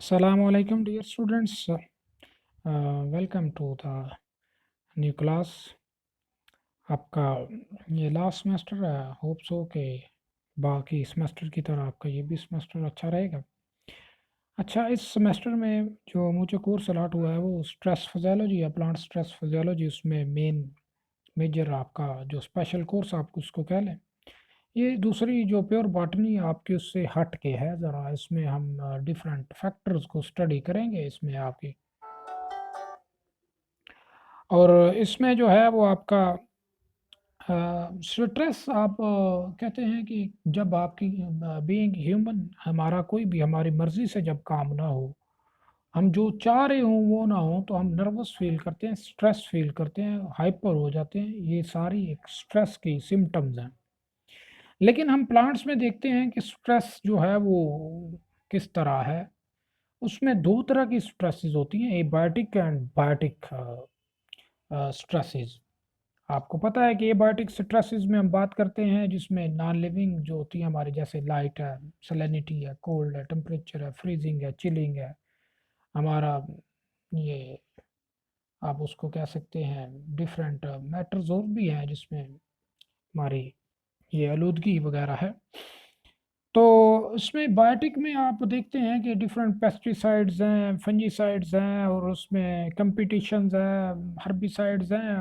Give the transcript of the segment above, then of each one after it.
Assalamu alaikum, dear students. Welcome to the new class. आपका ये last semester है। Hope so कि बाकी सेमेस्टर की तरह आपका ये भी सेमेस्टर अच्छा रहेगा। अच्छा, इस सेमेस्टर में जो मुझे कोर्स अलॉट हुआ है वो स्ट्रेस फिजियोलॉजी है, प्लांट स्ट्रेस फिजियोलॉजी। उसमें मेजर आपका जो स्पेशल कोर्स आप उसको कह लें। ये दूसरी जो प्योर बॉटनी आपकी उससे हट के है ज़रा। इसमें हम डिफरेंट फैक्टर्स को स्टडी करेंगे इसमें आपकी। और इसमें जो है वो आपका स्ट्रेस आप कहते हैं कि जब आपकी बीइंग ह्यूमन हमारा कोई भी हमारी मर्जी से जब काम ना हो, हम जो चाह रहे हों वो ना हो, तो हम नर्वस फील करते हैं, स्ट्रेस फील करते हैं, हाइपर हो जाते हैं। ये सारी एक स्ट्रेस की सिम्टम्स हैं। लेकिन हम प्लांट्स में देखते हैं कि स्ट्रेस जो है वो किस तरह है। उसमें दो तरह की स्ट्रेसेस होती हैं, एबायोटिक एंड बायोटिक स्ट्रेसेस। आपको पता है कि एबायोटिक स्ट्रेसेस में हम बात करते हैं जिसमें नॉन लिविंग जो होती है हमारी, जैसे लाइट है, सैलिनिटी है, कोल्ड है, टेम्परेचर है, फ्रीजिंग है, चिलिंग है हमारा। ये आप उसको कह सकते हैं डिफरेंट मैटर्स और भी हैं जिसमें हमारी ये आलूदगी वगैरह है। तो इसमें बायोटिक में आप देखते हैं कि डिफरेंट पेस्टिसाइड्स हैं, फंजीसाइड्स हैं, और उसमें कंपटीशंस हैं, हर्बिसाइड्स हैं,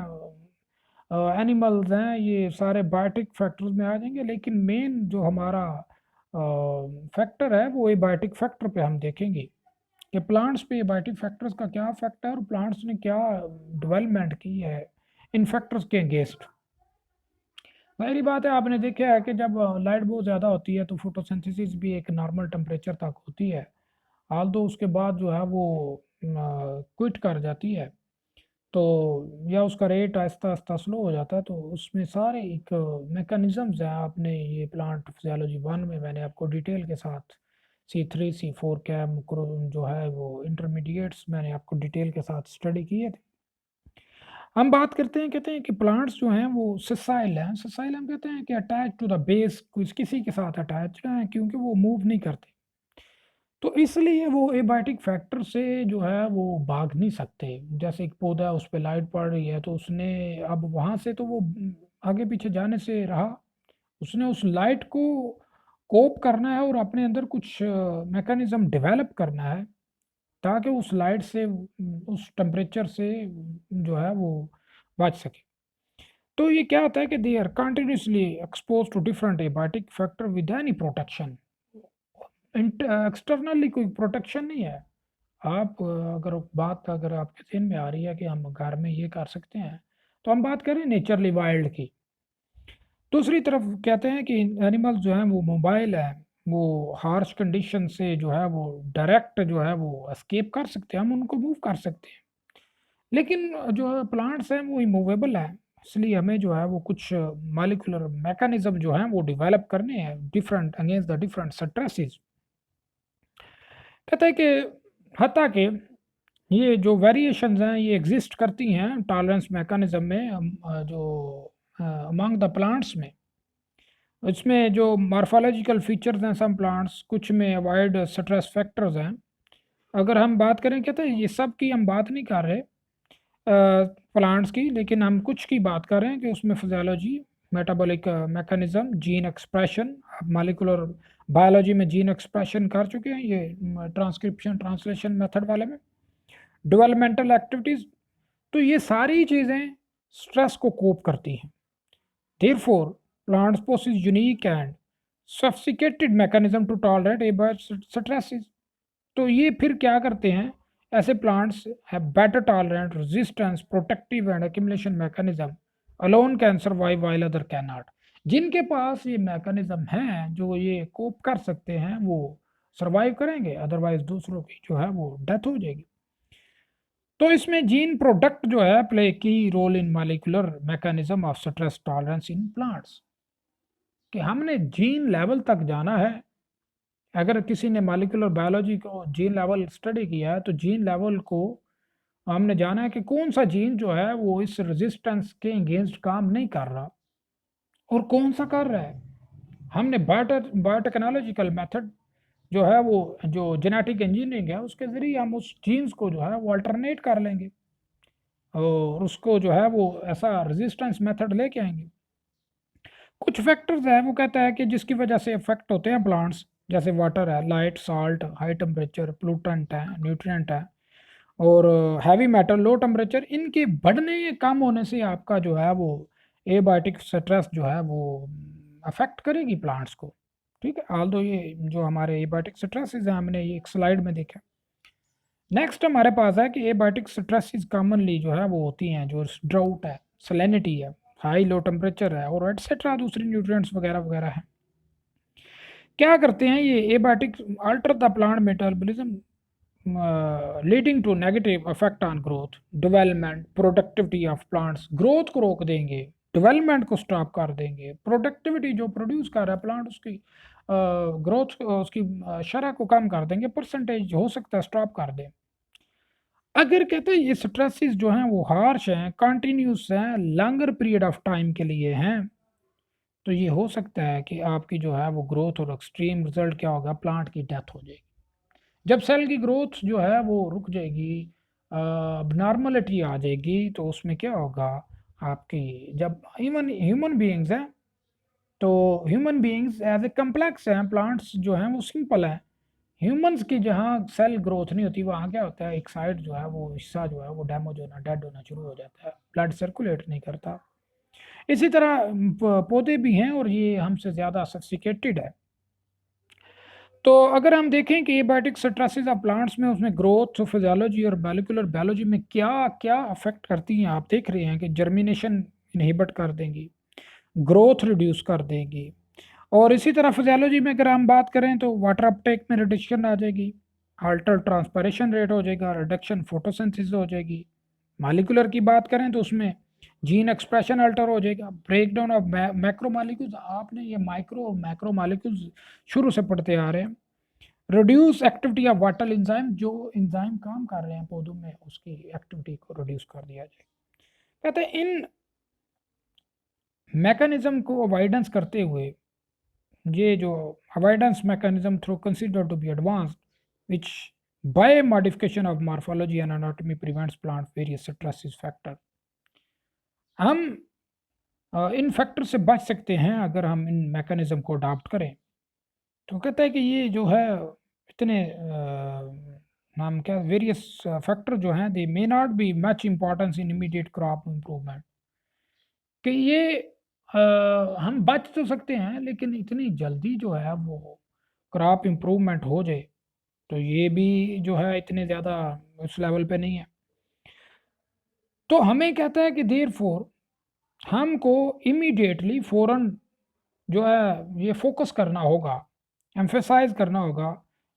एनिमल्स हैं। ये सारे बायोटिक फैक्टर्स में आ जाएंगे। लेकिन मेन जो हमारा फैक्टर है वो एबायोटिक फैक्टर पे हम देखेंगे कि प्लांट्स पे एबायोटिक फैक्टर्स का क्या इफेक्ट है और प्लांट्स ने क्या डेवलपमेंट की है इन फैक्टर्स के अगेंस्ट। पहली बात है, आपने देखा है कि जब लाइट बहुत ज़्यादा होती है तो फोटोसिंथेसिस भी एक नॉर्मल टेम्परेचर तक होती है। हाल तो उसके बाद जो है वो क्विट कर जाती है, तो या उसका रेट आहिस्ता आहिस्ता स्लो हो जाता है। तो उसमें सारे एक मैकेनिज़म्स हैं। आपने ये प्लांट फिजियोलॉजी 1 में मैंने आपको डिटेल के साथ C3 C4 कैम जो है वो इंटरमीडिएट्स मैंने आपको डिटेल के साथ स्टडी किए थे। हम बात करते हैं, कहते हैं कि प्लांट्स जो हैं वो ससाइल हैं। ससाइल हम कहते हैं कि अटैच टू द बेस, कुछ किसी के साथ अटैच्ड हैं क्योंकि वो मूव नहीं करते। तो इसलिए वो एबायोटिक फैक्टर से जो है वो भाग नहीं सकते। जैसे एक पौधा है, उस पे लाइट पड़ रही है तो उसने अब वहां से तो वो आगे पीछे जाने से रहा। उसने उस लाइट को कोप करना है और अपने अंदर कुछ मैकेनिज्म डेवलप करना है ताकि उस लाइट से उस टेम्परेचर से जो है वो बच सके। तो ये क्या होता है कि they are continuously expose to different abiotic factor with any protection. Externally कोई प्रोटेक्शन नहीं है। आप अगर आपके ज़हन में आ रही है कि हम घर में ये कर सकते हैं, तो हम बात करें नेचरली वाइल्ड की। दूसरी तरफ कहते हैं कि एनिमल्स जो हैं वो मोबाइल हैं, वो हार्श कंडीशन से जो है वो डायरेक्ट जो है वो एस्केप कर सकते हैं, हम उनको मूव कर सकते हैं। लेकिन जो है प्लांट्स हैं वो इमूवेबल हैं। इसलिए हमें जो है वो कुछ मॉलिक्यूलर मैकेनिज्म जो हैं वो डेवलप करने हैं different against the different stresses. कहते हैं कि हत्ता कि ये जो वेरिएशंस हैं ये एग्जिस्ट करती हैं टॉलरेंस मैकेनिज्म में, जो अमंग द प्लांट्स में। इसमें जो मॉर्फोलॉजिकल फीचर्स हैं सम प्लांट्स, कुछ में अवॉइड स्ट्रेस फैक्टर्स हैं। अगर हम बात करें, कहते हैं ये सब की हम बात नहीं कर रहे प्लांट्स की, लेकिन हम कुछ की बात कर रहे हैं कि उसमें physiology, metabolic mechanism, gene expression, molecular biology में जीन एक्सप्रेशन कर चुके हैं ये ट्रांसक्रिप्शन ट्रांसलेशन मेथड वाले में, डेवलपमेंटल एक्टिविटीज़। तो ये सारी चीज़ें स्ट्रेस को कोप करती हैं। Therefore plants possess unique and sophisticated mechanism to tolerate abiotic stresses. तो ये फिर क्या करते हैं, ऐसे plants have better tolerant resistance protective and accumulation mechanism alone can survive while other can not. जिनके पास ये मैकेनिज्म हैं जो ये कोप कर सकते हैं वो सर्वाइव करेंगे, अदरवाइज दूसरों की जो है वो डेथ हो जाएगी। तो इसमें जीन प्रोडक्ट जो है play key role in molecular mechanism of stress tolerance in plants. कि हमने जीन लेवल तक जाना है। अगर किसी ने मॉलिक्यूलर बायोलॉजी को जीन लेवल स्टडी किया है तो जीन लेवल को हमने जाना है कि कौन सा जीन जो है वो इस रेजिस्टेंस के अगेंस्ट काम नहीं कर रहा और कौन सा कर रहा है। हमने बायोटेक्नोलॉजिकल मेथड जो है वो जो जेनेटिक इंजीनियरिंग है उसके ज़रिए हम उस जीन्स को जो है वो अल्टरनेट कर लेंगे और उसको जो है वो ऐसा रेजिस्टेंस मेथड लेके आएंगे। कुछ फैक्टर्स हैं वो कहता है कि जिसकी वजह से इफेक्ट होते हैं प्लांट्स, जैसे वाटर है, light, salt, high temperature, pollutant है, न्यूट्रिएंट है और हैवी मेटल, लो टेम्परेचर, इनके बढ़ने या कम होने से आपका जो है वो एबायोटिक स्ट्रेस जो है वो अफेक्ट करेगी प्लांट्स को। ठीक है, ऑल दो ये जो हमारे एबायोटिक स्ट्रेसेस हैं हमने ये एक स्लाइड में देखा। नेक्स्ट हमारे पास है कि एबायोटिक स्ट्रेसेस कॉमनली जो है वो होती हैं जो ड्राउट है, सैलिनिटी है, हाई लो टेम्परेचर है और एटसेट्रा दूसरी न्यूट्रिएंट्स वगैरह वगैरह है। क्या करते हैं ये abiotic alter the plant metabolism leading to negative effect on growth, development, productivity of plants. Growth को रोक देंगे, डेवलपमेंट को स्टॉप कर देंगे, प्रोडक्टिविटी जो प्रोड्यूस कर रहा है प्लांट उसकी ग्रोथ उसकी शरह को कम कर देंगे, परसेंटेज हो सकता है स्टॉप कर दें। अगर कहते हैं ये स्ट्रेसेस जो हैं वो हार्श हैं, कंटिन्यूस हैं, लॉन्गर पीरियड ऑफ टाइम के लिए हैं, तो ये हो सकता है कि आपकी जो है वो ग्रोथ और एक्सट्रीम रिजल्ट क्या होगा, प्लांट की डेथ हो जाएगी। जब सेल की ग्रोथ जो है वो रुक जाएगी, नॉर्मलिटी आ जाएगी, तो उसमें क्या होगा आपकी, जब इवन ह्यूमन बीइंग्स हैं तो human beings as a complex हैं, प्लांट्स जो हैं वो सिंपल हैं। ह्यूमंस की जहाँ सेल ग्रोथ नहीं होती वहाँ क्या होता है, एक साइड जो है वो हिस्सा जो है वो डैमेज होना, डेड होना शुरू हो जाता है, ब्लड सर्कुलेट नहीं करता। इसी तरह पौधे भी हैं और ये हमसे ज़्यादा सोफिस्टिकेटेड है। तो अगर हम देखें कि एबायोटिक स्ट्रेसेस ऑफ प्लांट्स में उसमें ग्रोथ फिजियोलॉजी और मॉलिक्यूलर बायोलॉजी में क्या क्या अफेक्ट करती हैं, आप देख रहे हैं कि जर्मिनेशन इनहिबिट कर देंगी, ग्रोथ रिड्यूस कर देंगी और इसी तरह फिजियोलॉजी में अगर हम बात करें तो वाटर अपटेक में रिडक्शन आ जाएगी, अल्टर ट्रांसपरेशन रेट हो जाएगा, रिडक्शन फोटोसिंथेसिस हो जाएगी। मॉलिक्यूलर की बात करें तो उसमें जीन एक्सप्रेशन अल्टर हो जाएगा, break down of macro molecules, आपने ये माइक्रो और मैक्रो मॉलिक्यूल्स शुरू से पढ़ते आ रहे हैं। Reduce activity of water enzyme, जो एंजाइम काम कर रहे हैं पौधों में उसकी एक्टिविटी को रिड्यूस कर दिया जाए। कहते हैं इन मैकेनिज्म को अवॉइडेंस करते हुए, ये जो avoidance mechanism through consider to be advanced which by modification of morphology and anatomy prevents plant various stresses factor. हम इन फैक्टर से बच सकते हैं अगर हम इन मैकेनिज्म को अडॉप्ट करें। तो कहता है कि ये जो है इतने नाम क्या वेरियस फैक्टर जो हैं they may not be much importance in immediate crop improvement, कि ये हम बच तो सकते हैं लेकिन इतनी जल्दी जो है वो क्रॉप इम्प्रूवमेंट हो जाए तो ये भी जो है इतने ज़्यादा उस लेवल पे नहीं है। तो हमें कहता है कि देयर फोर हमको इमीडिएटली फ़ौरन जो है ये फोकस करना होगा, एम्फेसाइज करना होगा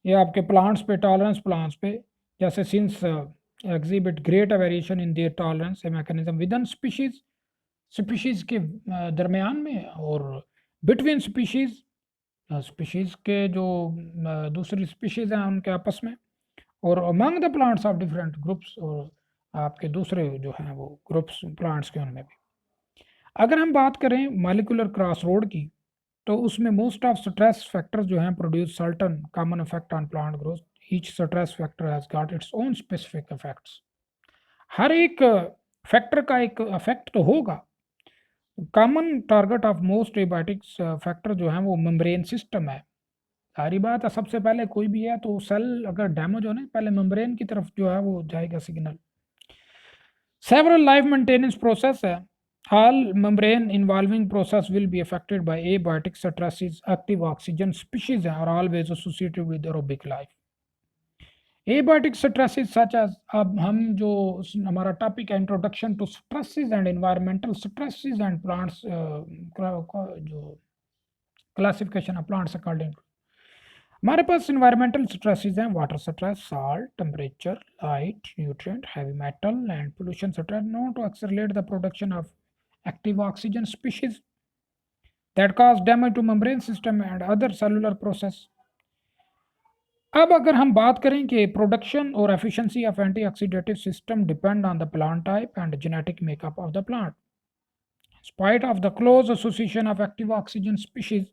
ये आपके प्लांट्स पे, टॉलरेंस प्लांट्स पे, जैसे since exhibit great variation in their tolerance a mechanism with in species, species के दरमियान में और बिटवीन स्पीशीज, स्पीशीज के जो दूसरी स्पीशीज हैं उनके आपस में और among the plants of different groups और आपके दूसरे जो हैं वो ग्रुप्स प्लांट्स के उनमें भी। अगर हम बात करें मॉलिक्यूलर क्रॉस रोड की तो उसमें मोस्ट ऑफ स्ट्रेस फैक्टर्स जो हैं produce certain common effect on plant growth, each stress factor has got its own specific effects. हर एक फैक्टर का एक इफेक्ट तो होगा। Common target of most abiotics factor जो है वो मेम्ब्रेन सिस्टम है। सारी बात है, सबसे पहले कोई भी है तो सेल अगर डैमेज होने पहले मेम्ब्रेन की तरफ जो है वो जाएगा signal. Several life maintenance process है, all membrane involving process will be affected by abiotic stresses. Active oxygen species are always associated with aerobic life. Abiotic stresses such as, अब हम जो हमारा टॉपिक है introduction to stresses and environmental stresses and plants, जो classification of plants according, हमारे पास environmental stresses हैं water stress, salt, temperature, light, nutrient, heavy metal and pollution stress known to accelerate the production of active oxygen species that cause damage to membrane system and other cellular process. अब अगर हम बात करें कि production और efficiency of antioxidative system depend on the plant type and genetic makeup of the plant. Spite of the close association of active oxygen species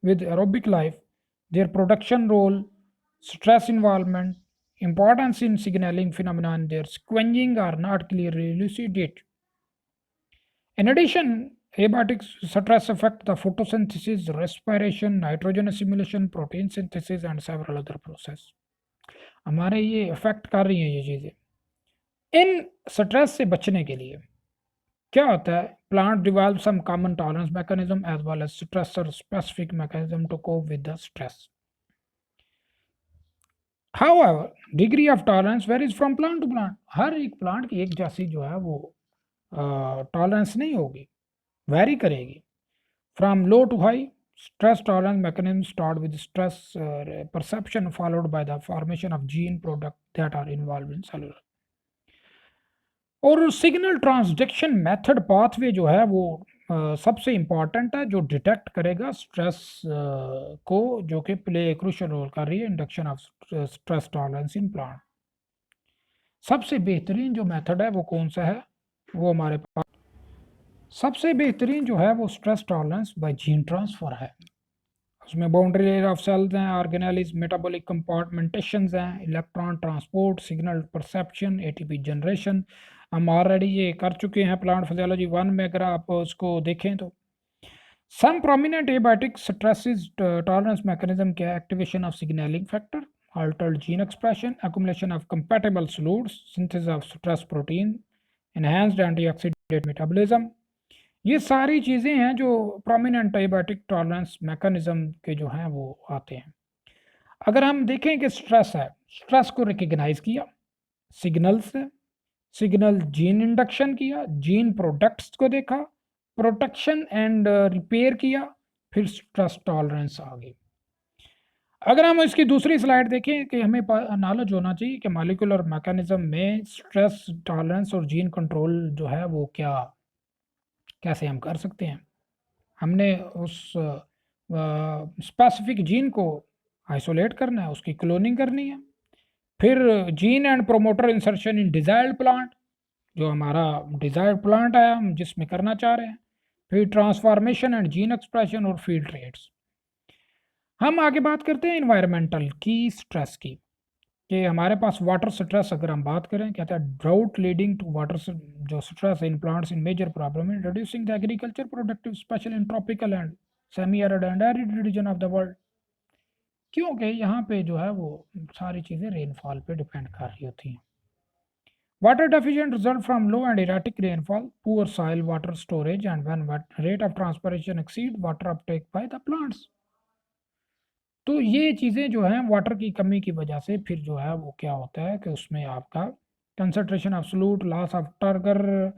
with aerobic life, their production role stress involvement, importance in signaling phenomena and their sequencing are not clearly elucidated. In addition, abiotic stress affect the photosynthesis, respiration, nitrogen assimilation, protein synthesis and several other process. हमारे ये affect कर रही हैं ये चीज़ें। इन stress से बचने के लिए क्या होता है, plant develop some common tolerance mechanism as well as stress और specific mechanism to cope with the stress. However, degree of tolerance varies from plant to plant. हर एक प्लांट की एक जैसी जो है वो टॉलरेंस नहीं होगी, वेरी करेगी। From low to high, stress tolerance mechanism start with stress perception followed by the formation of gene product that are involved in cellular। और सिग्नल ट्रांसडक्शन मेथड पाथवे जो है वो सबसे इम्पॉर्टेंट है, जो डिटेक्ट करेगा स्ट्रेस को, जो कि प्ले क्रूशियल रोल कर रही है induction of stress tolerance in plant. सबसे बेहतरीन जो मेथड है वो कौन सा है, वो हमारे पास सबसे बेहतरीन जो है वो stress tolerance by gene transfer है। उसमें बाउंड्री लेयर ऑफ सेल्स हैं, ऑर्गेनेलिज, मेटाबॉलिक कंपार्टमेंटेशंस हैं, electron transport, signal perception, ATP generation. हम ऑलरेडी ये कर चुके हैं प्लांट फिजियोलॉजी 1 में, अगर आप उसको देखें तो। Some prominent abiotic stresses tolerance mechanism क्या, activation of signaling factor, altered gene expression, accumulation of compatible solutes, synthesis of stress protein, enhanced antioxidant metabolism। ये सारी चीज़ें हैं जो प्रोमिनेंट एबायोटिक टॉलरेंस मैकेनिज्म के जो हैं वो आते हैं। अगर हम देखें कि स्ट्रेस है, स्ट्रेस को रिकग्नाइज किया सिग्नल से, सिग्नल जीन इंडक्शन किया, जीन प्रोडक्ट्स को देखा, प्रोटेक्शन एंड रिपेयर किया, फिर स्ट्रेस टॉलरेंस आ गई। अगर हम इसकी दूसरी स्लाइड देखें कि हमें नॉलेज होना चाहिए कि मॉलिक्यूलर मैकेनिज्म में स्ट्रेस टॉलरेंस और जीन कंट्रोल जो है वो क्या, कैसे हम कर सकते हैं। हमने उस स्पेसिफिक जीन को आइसोलेट करना है, उसकी क्लोनिंग करनी है, फिर gene and promoter insertion in desired plant, जो हमारा डिजायर्ड प्लांट है हम जिसमें करना चाह रहे हैं, फिर ट्रांसफॉर्मेशन एंड जीन एक्सप्रेशन और फील्ड रेट्स। हम आगे बात करते हैं इन्वायरमेंटल की स्ट्रेस की, कि हमारे पास वाटर स्ट्रेस अगर हम बात करें, कहता है ड्राउट लीडिंग टू वाटर जो stress in plants in major problem in reducing the agriculture productive special in tropical and semi arid and arid region of the world. क्योंकि यहाँ पे जो है वो सारी चीज़ें रेनफॉल पे डिपेंड कर रही होती हैं। Water deficient result from low and erratic rainfall, poor soil water storage and when rate of transpiration exceed water Uptake by the plants. तो ये चीज़ें जो हैं वाटर की कमी की वजह से फिर जो है वो क्या होता है कि उसमें आपका concentration of solute, loss of turgor,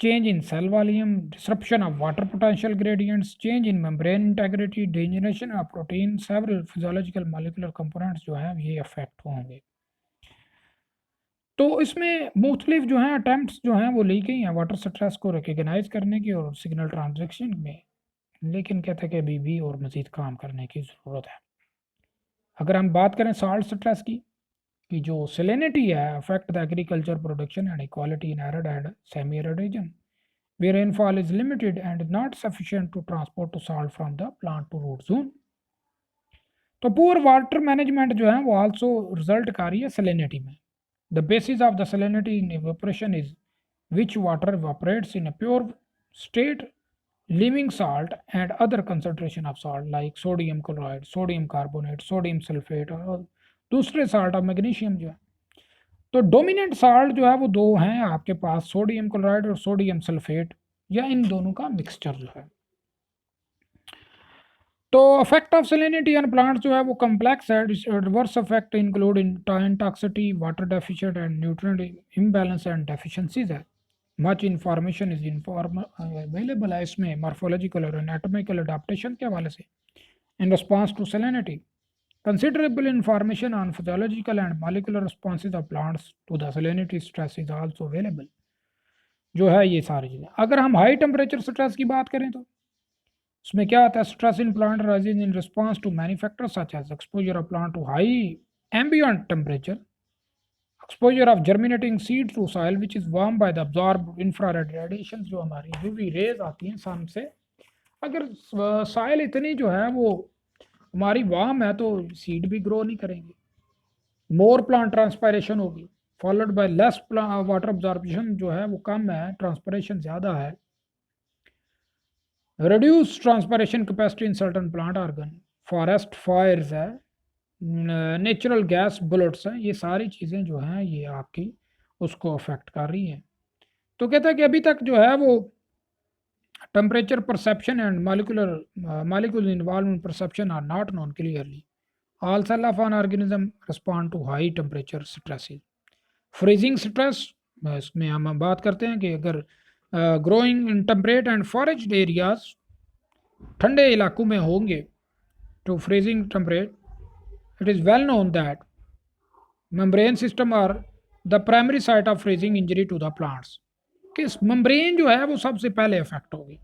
change in cell volume, disruption of water potential gradients, change in membrane integrity, degeneration of protein, several physiological molecular components जो हैं ये अफेक्ट होंगे। तो इसमें मुख्तलिफ जो हैं अटैम्प्ट्स जो हैं वो ली गई हैं वाटर स्ट्रेस को रिकग्नाइज करने की और सिग्नल ट्रांजेक्शन में, लेकिन कहते हैं कि अभी भी और मज़ीद काम करने की ज़रूरत है। अगर हम बात करें सॉल्ट स्ट्रेस की, कि जो सैलिनिटी है affect the agriculture production and equality in arid and semi arid region where rainfall is limited and not sufficient to transport to salt from the plant to root zone। तो poor water management जो है वो also result कर रही है salinity में। The basis of the salinity in evaporation is which water evaporates in a pure state, living salt and other concentration of salt like sodium chloride, sodium carbonate, sodium sulfate और दूसरे salt of magnesium जो है। तो dominant salt जो है वो दो हैं आपके पास, सोडियम क्लोराइड और सोडियम सल्फेट, या इन दोनों का मिक्सचर जो है। तो effect of salinity on plants जो है वो कम्प्लेक्स है। Reverse effect include in toxicity, water deficient and nutrient imbalance and deficiencies है। मच इन्फॉर्मेशन इज अवेलेबल है इसमें मॉर्फोलॉजिकल और एनाटॉमिकल अडाप्टेशन के हवाले से in response to salinity. Considerable information on physiological and molecular responses of plants to the salinity stress is also available। जो है ये सारी चीज़ें। अगर हम हाई टेम्परेचर स्ट्रेस की बात करें तो उसमें क्या आता है, stress in plant rising in response to many factors such as exposure of plant to high ambient temperature, exposure of germinating seed to soil which is warm by the absorb infrared radiation, जो हमारी UV rays आती हैं सन से। अगर soil इतनी जो है वो हमारी वार्म है तो सीड भी ग्रो नहीं करेंगे। मोर प्लांट ट्रांसपायरेशन होगी, followed by less water absorption जो है वो कम है, ट्रांसपायरेशन ज़्यादा है। Reduce transpiration capacity in certain plant organ, forest fires है, नेचुरल गैस बुलेट्स हैं, ये सारी चीज़ें जो हैं ये आपकी उसको अफेक्ट कर रही हैं। तो कहता है कि अभी तक जो है वो temperature perception and molecule involved in perception are not known clearly. All cell of an organism respond to high temperature stresses. Freezing stress, इसमें हम बात करते हैं कि अगर growing in temperate and forest areas, ठंडे इलाकों में होंगे to freezing temperate, it is well known that membrane system are the primary site of freezing injury to the plants, कि मेम्ब्रेन जो है वो सबसे पहले इफेक्ट होगी।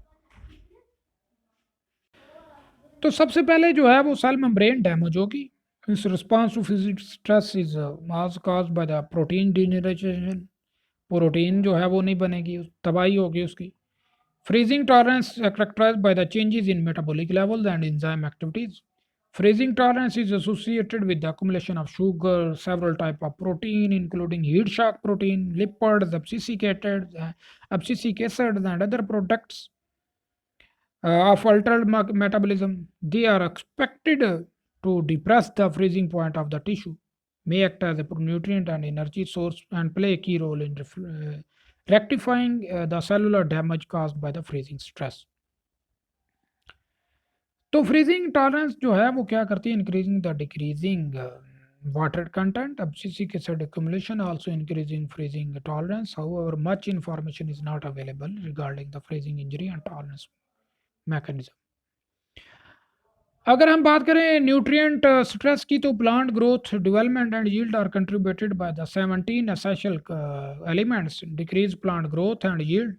तो सबसे पहले जो है वो सेल मेम्ब्रेन डैमेज होगी। इस response to physics stress is mass cause by the protein degeneration, protein जो है वो नहीं बनेगी, तबाही होगी उसकी। Freezing tolerance characterized by the changes in metabolic levels and enzyme activities. Freezing tolerance is associated with the accumulation of sugar, several types of protein, including heat shock protein, lipids, abscisic acids, and other products of altered metabolism. They are expected to depress the freezing point of the tissue, may act as a nutrient and energy source, and play a key role in rectifying the cellular damage caused by the freezing stress. तो freezing tolerance जो है वो क्या करती है, increasing the decreasing water content, abscisic acid accumulation also increasing freezing tolerance. However, much information is not available regarding the freezing injury and tolerance mechanism. अगर हम बात करें न्यूट्रिएंट स्ट्रेस की, तो plant growth, development and yield are contributed by the 17 essential elements, decrease plant growth and yield.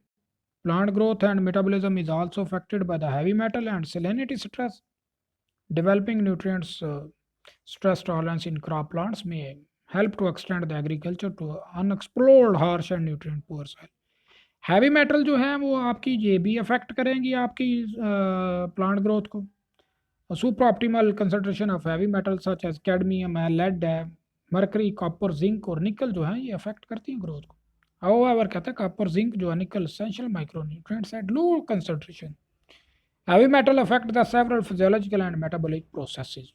Plant growth and metabolism is also affected by the heavy metal and salinity stress. Developing nutrients stress tolerance in crop plants may help to extend the agriculture to unexplored harsh and nutrient poor soil. Heavy metal जो है वो आपकी ये भी affect करेंगी आपकी plant growth को। Super optimal concentration of heavy metal such as cadmium है, लेड है, मरकरी, कॉपर, जिंक और निकल जो है ये अफेक्ट करती हैं ग्रोथ को। However, कहता है कॉपर, जिंक जो है निकल essential micronutrients at low concentration. Heavy metal affect the several physiological and metabolic processes.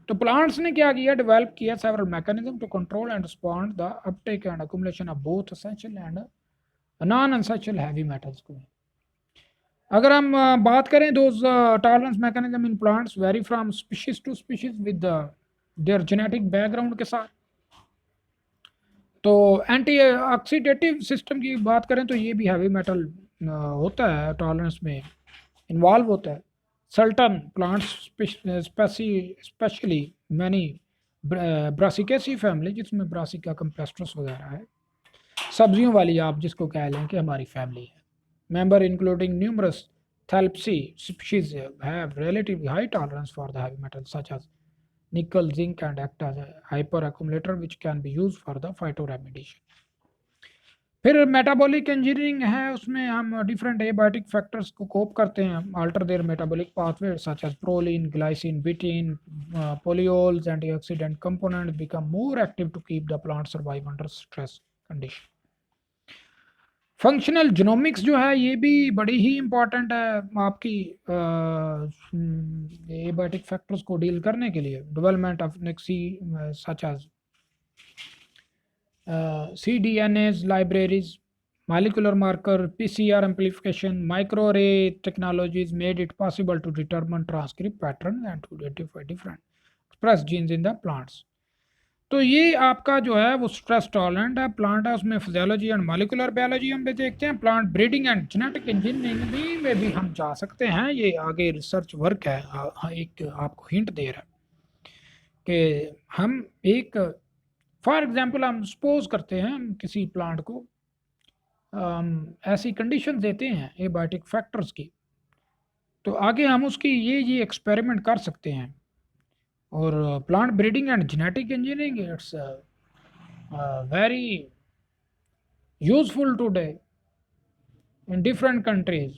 तो प्लांट्स ने क्या किया, डेवलप किया several mechanism to control and respond the uptake and accumulation of both essential and non-essential heavy metals को। अगर हम बात करें those tolerance mechanism in plants vary from species to species with their genetic background के साथ। तो anti oxidative system की बात करें तो ये भी हैवी मेटल होता है टॉलरेंस में इन्वॉल्व होता है। Certain plants specially many Brassicaceae family, जिसमें ब्रासिका कंपेस्ट्रस वगैरह है, सब्जियों वाली आप जिसको कह लें कि हमारी फैमिली है, member including numerous thlaspi species have relatively high tolerance for the heavy metals such as nickel, zinc, and act as a hyper accumulator which can be used for the phytoremediation. फिर metabolic engineering है, उसमें हम different abiotic factors को cope करते हैं, alter their metabolic pathway such as proline, glycine, betaine, polyols, antioxidant components become more active to keep the plant survive under stress condition. Functional genomics जो है ये भी बड़ी ही इम्पॉर्टेंट है आपकी एबायोटिक फैक्टर्स को डील करने के लिए। डेवलपमेंट ऑफ नेक्सी such as cDNAs libraries, molecular marker, PCR amplification, microarray technologies made it possible to determine transcript patterns and to identify different expressed genes in the plants. तो ये आपका जो है वो स्ट्रेस टॉलरेंट है प्लांट है, उसमें फिजियोलॉजी एंड मॉलिकुलर बायोलॉजी हम भी देखते हैं। Plant breeding and genetic engineering में भी हम जा सकते हैं, ये आगे रिसर्च वर्क है। एक आपको हिंट दे रहा है कि हम एक फॉर एग्जांपल हम सपोज करते हैं हम किसी प्लांट को ऐसी कंडीशन देते हैं एबायोटिक फैक्टर्स की, तो आगे हम उसकी ये एक्सपेरिमेंट कर सकते हैं। और plant breeding and genetic engineering it's very useful today in different countries,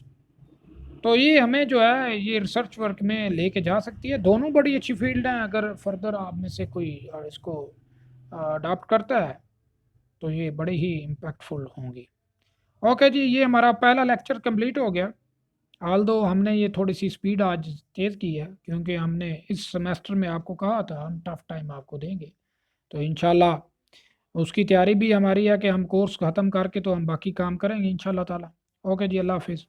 तो ये हमें जो है ये रिसर्च वर्क में लेके जा सकती है। दोनों बड़ी अच्छी फील्ड हैं, अगर फर्दर आप में से कोई इसको अडॉप्ट करता है तो ये बड़ी ही इम्पैक्टफुल होंगी। ओके जी, ये हमारा पहला लेक्चर कंप्लीट हो गया। आल दो हमने ये थोड़ी सी स्पीड आज तेज़ की है, क्योंकि हमने इस सेमेस्टर में आपको कहा था हम टफ टाइम आपको देंगे। तो इंशाल्लाह उसकी तैयारी भी हमारी है कि हम कोर्स ख़त्म करके तो हम बाकी काम करेंगे इंशाल्लाह ताला। ओके जी, अल्लाह हाफिज़।